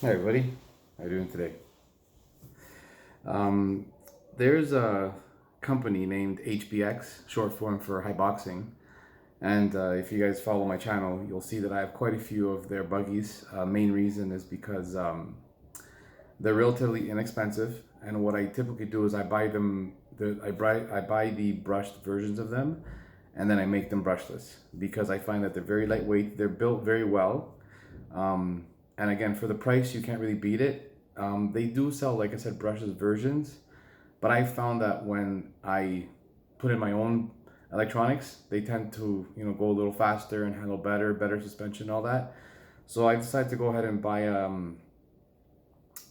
Hi everybody, how are you doing today? Um, there's a company named HBX, short form for high boxing, and if you guys follow my channel, you'll see that I have quite a few of their buggies. Main reason is because they're relatively inexpensive, and what I typically do is I buy them. I buy the brushed versions of them, and then I make them brushless because I find that they're very lightweight. They're built very well. Um, and again, for the price, you can't really beat it. They do sell, like I said, brushless versions, but I found that when I put in my own electronics, they tend to, go a little faster and handle better suspension, all that. So I decided to go ahead and buy a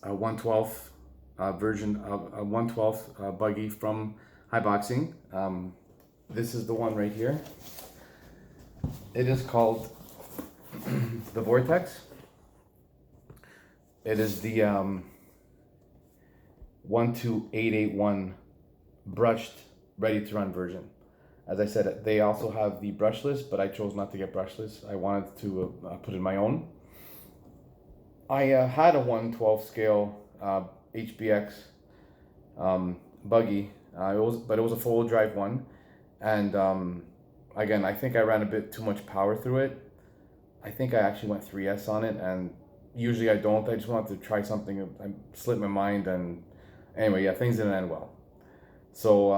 1/12 version of a 1/12 buggy from High Boxing. This is the one right here. It is called the Vortex. It is the 12881 brushed, ready to run version. As I said, they also have the brushless, but I chose not to get brushless. I wanted to put in my own. I had a 1/12 scale HBX buggy. But it was a four-wheel drive one, and again, I think I ran a bit too much power through it. I think I actually went 3S on it, and usually I don't. I just wanted to try something. I slipped my mind, and anyway, yeah, things didn't end well. So,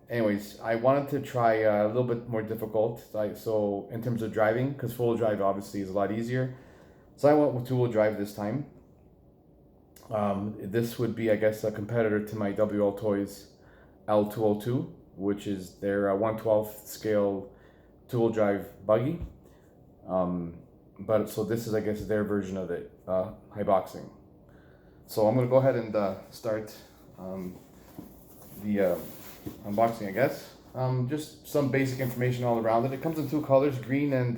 anyways, I wanted to try a little bit more difficult. So in terms of driving, because full drive obviously is a lot easier. So I went with two-wheel drive this time. This would be, I guess, a competitor to my WL Toys L202, which is their 1/12 scale two-wheel drive buggy. But so this is, I guess, their version of it, high boxing. So I'm gonna go ahead and start the unboxing, I guess. Just some basic information all around it. It comes in two colors, green and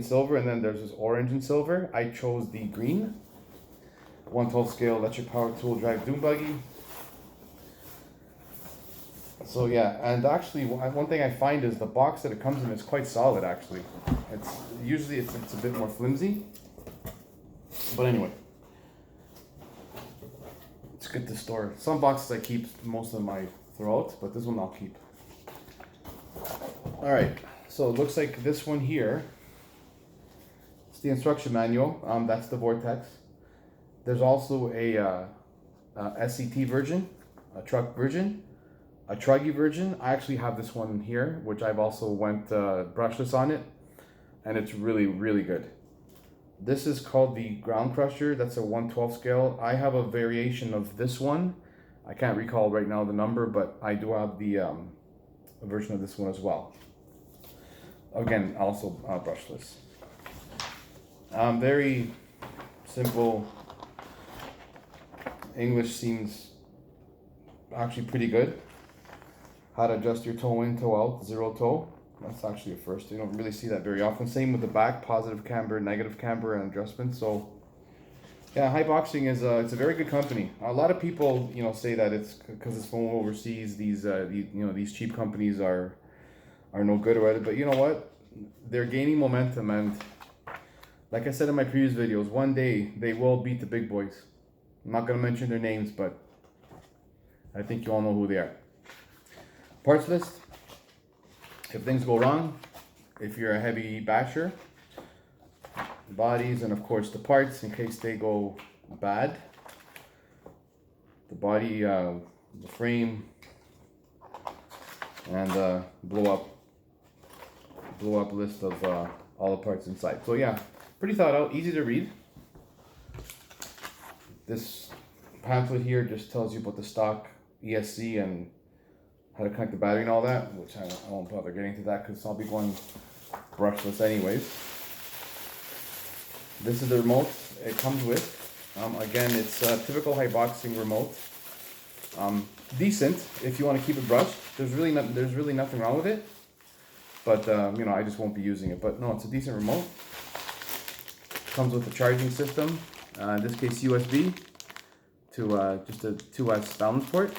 silver, and then there's this orange and silver. I chose the green. 1/12 scale electric power two-wheel drive dune buggy. So yeah, and actually one thing I find is the box that it comes in is quite solid actually. It's a bit more flimsy. But anyway, it's good to store. Some boxes I keep most of my throughout, but this one I'll keep. Alright, so it looks like this one here, it's the instruction manual. That's the Vortex. There's also a SCT version, a truck version, a truggy version. I actually have this one here, which I've also went brushless on it, and it's really, really good. This is called the Ground Crusher. That's a 1/12 scale. I have a variation of this one. I can't recall right now the number, but I do have the a version of this one as well. Again, also brushless. Very simple. English seems actually pretty good. How to adjust your toe in, toe out, zero toe. That's actually a first. You don't really see that very often. Same with the back, positive camber, negative camber, and adjustment. So, yeah, High Boxing is it's a very good company. A lot of people, say that it's because it's from overseas. These cheap companies are no good or whatever. But you know what? They're gaining momentum, and like I said in my previous videos, one day they will beat the big boys. I'm not gonna mention their names, but I think you all know who they are. Parts list. If things go wrong, if you're a heavy basher, bodies, and of course the parts in case they go bad. The body, the frame, and blow up list of all the parts inside. So yeah, pretty thought out, easy to read. This pamphlet here just tells you about the stock ESC and how to connect the battery and all that, which I won't bother getting to that because I'll be going brushless anyways. This is the remote it comes with. Again, it's a typical High Boxing remote. Decent if you want to keep it brushed. There's really nothing wrong with it, but I just won't be using it. But no, it's a decent remote. Comes with a charging system. In this case, USB to just a 2S balance port.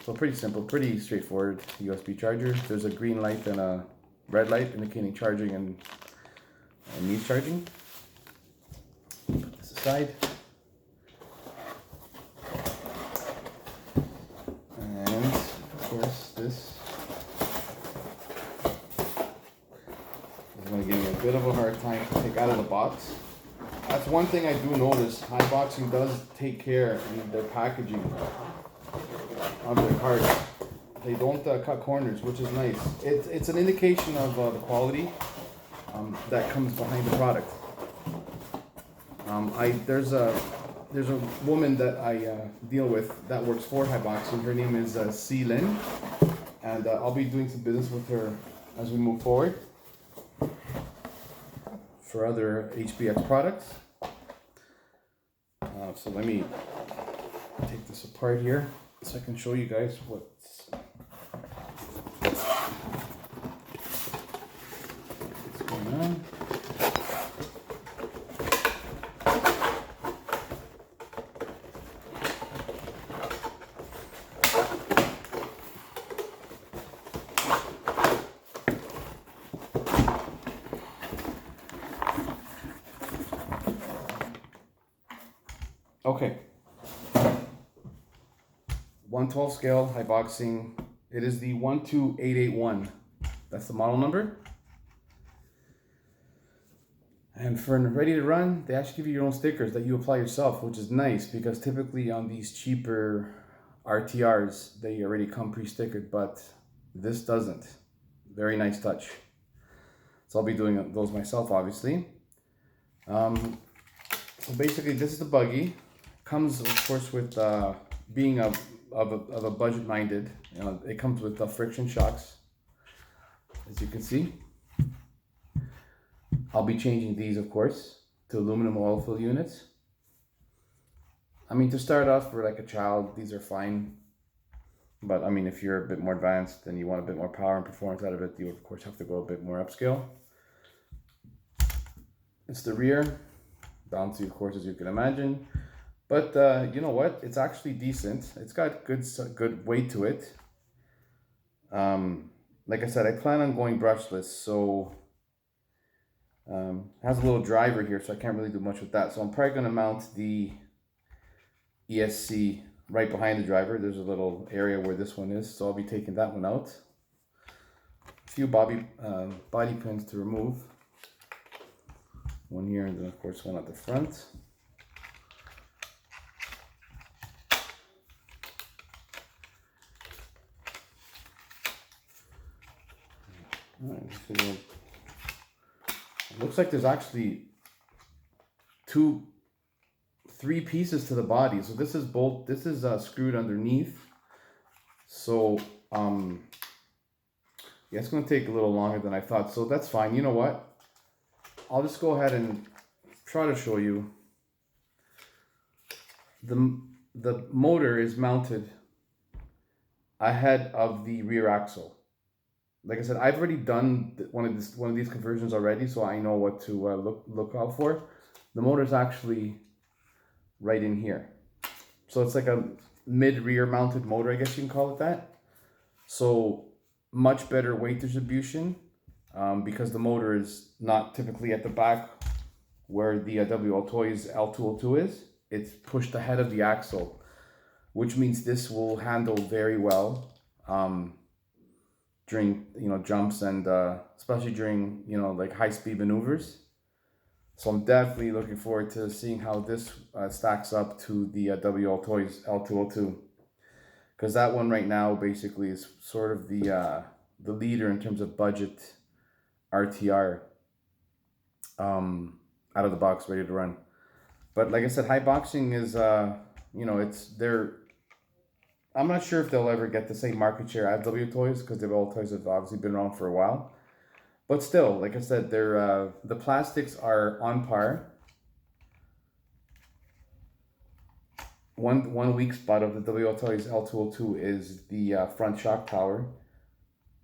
So pretty simple, pretty straightforward USB charger. There's a green light and a red light indicating charging and needs charging. side. And of course this is going to give me a bit of a hard time to take out of the box. That's one thing I do notice. Hiboxing does take care in their packaging of their cards. They don't cut corners, which is nice. It's an indication of the quality that comes behind the product. There's a woman that I deal with that works for Hiboxing. Her name is C. Lin, and I'll be doing some business with her as we move forward for other HBX products. So let me take this apart here so I can show you guys what's going on. Okay, 112 scale Hiboxing. It is the 12881. That's the model number. And for ready to run, they actually give you your own stickers that you apply yourself, which is nice because typically on these cheaper RTRs, they already come pre-stickered, but this doesn't. Very nice touch. So I'll be doing those myself, obviously. So basically, this is the buggy. Comes, of course, with being of a budget-minded. You know, it comes with friction shocks, as you can see. I'll be changing these, of course, to aluminum oil fill units. I mean, to start off for like a child, these are fine. But I mean, if you're a bit more advanced and you want a bit more power and performance out of it, you of course have to go a bit more upscale. It's the rear, bouncy, of course, as you can imagine. But you know what? It's actually decent. It's got good weight to it. Like I said, I plan on going brushless, so has a little driver here, so I can't really do much with that. So I'm probably going to mount the ESC right behind the driver. There's a little area where this one is, so I'll be taking that one out. A few body pins to remove. One here, and then of course one at the front. All right, so it looks like there's actually three pieces to the body. So this is screwed underneath. So yeah, it's going to take a little longer than I thought. So that's fine. You know what? I'll just go ahead and try to show you. The motor is mounted ahead of the rear axle. Like I said, I've already done one of these conversions already, so I know what to look out for. The motor's actually right in here, so it's like a mid-rear mounted motor, I guess you can call it that. So much better weight distribution because the motor is not typically at the back where the WL Toys L202 is. It's pushed ahead of the axle, which means this will handle very well during jumps and especially during like high-speed maneuvers. So I'm definitely looking forward to seeing how this stacks up to the WL Toys L202, because that one right now basically is sort of the leader in terms of budget RTR out of the box, ready to run. But like I said, Hiboxing is I'm not sure if they'll ever get the same market share as WL Toys, because WL Toys have obviously been around for a while. But still, like I said, they're the plastics are on par. One weak spot of the WL Toys L202 is the front shock tower,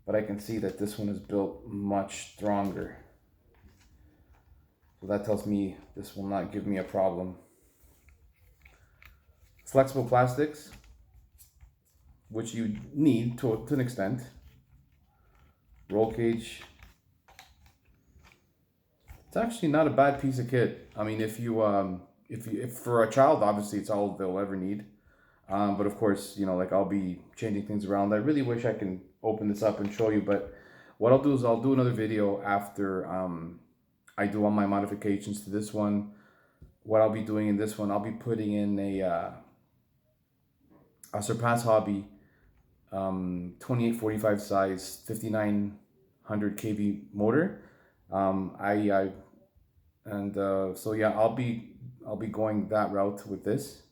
but I can see that this one is built much stronger. So that tells me this will not give me a problem. Flexible plastics, which you need to an extent. Roll cage. It's actually not a bad piece of kit. I mean, if you if for a child, obviously it's all they'll ever need. But of course, like I'll be changing things around. I really wish I can open this up and show you, but what I'll do is I'll do another video after I do all my modifications to this one. What I'll be doing in this one, I'll be putting in a Surpass Hobby 2845 size 5900 kV motor. I and so yeah, I'll be going that route with this.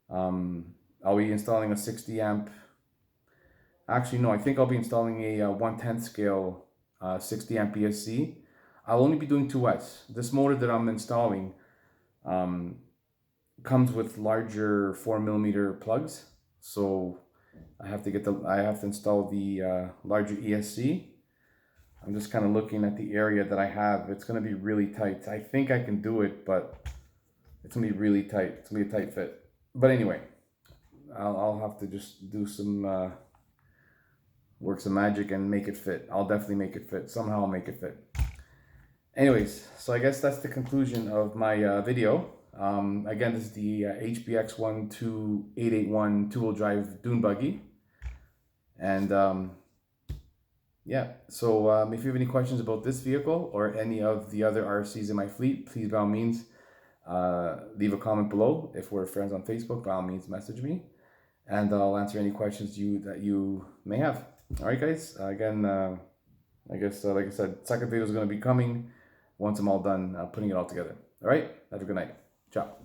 I'll be installing a 60 amp. Actually, no, I think I'll be installing a 1/10 scale 60 amp ESC. I'll only be doing 2S. This motor that I'm installing comes with larger 4mm plugs, so I have to install the larger ESC. I'm just kind of looking at the area that I have. It's going to be really tight. I think I can do it, but it's going to be really tight. It's going to be a tight fit. But anyway, I'll have to just do some work some magic and make it fit. I'll definitely make it fit. Somehow I'll make it fit. Anyways, so I guess that's the conclusion of my video. Again, this is the HBX 12881 two-wheel drive dune buggy. And yeah, so if you have any questions about this vehicle or any of the other RCs in my fleet, please by all means leave a comment below. If we're friends on Facebook, by all means message me, and I'll answer any questions that you may have. All right, guys. Again, I guess like I said, second video is going to be coming once I'm all done putting it all together. All right. Have a good night. Ciao.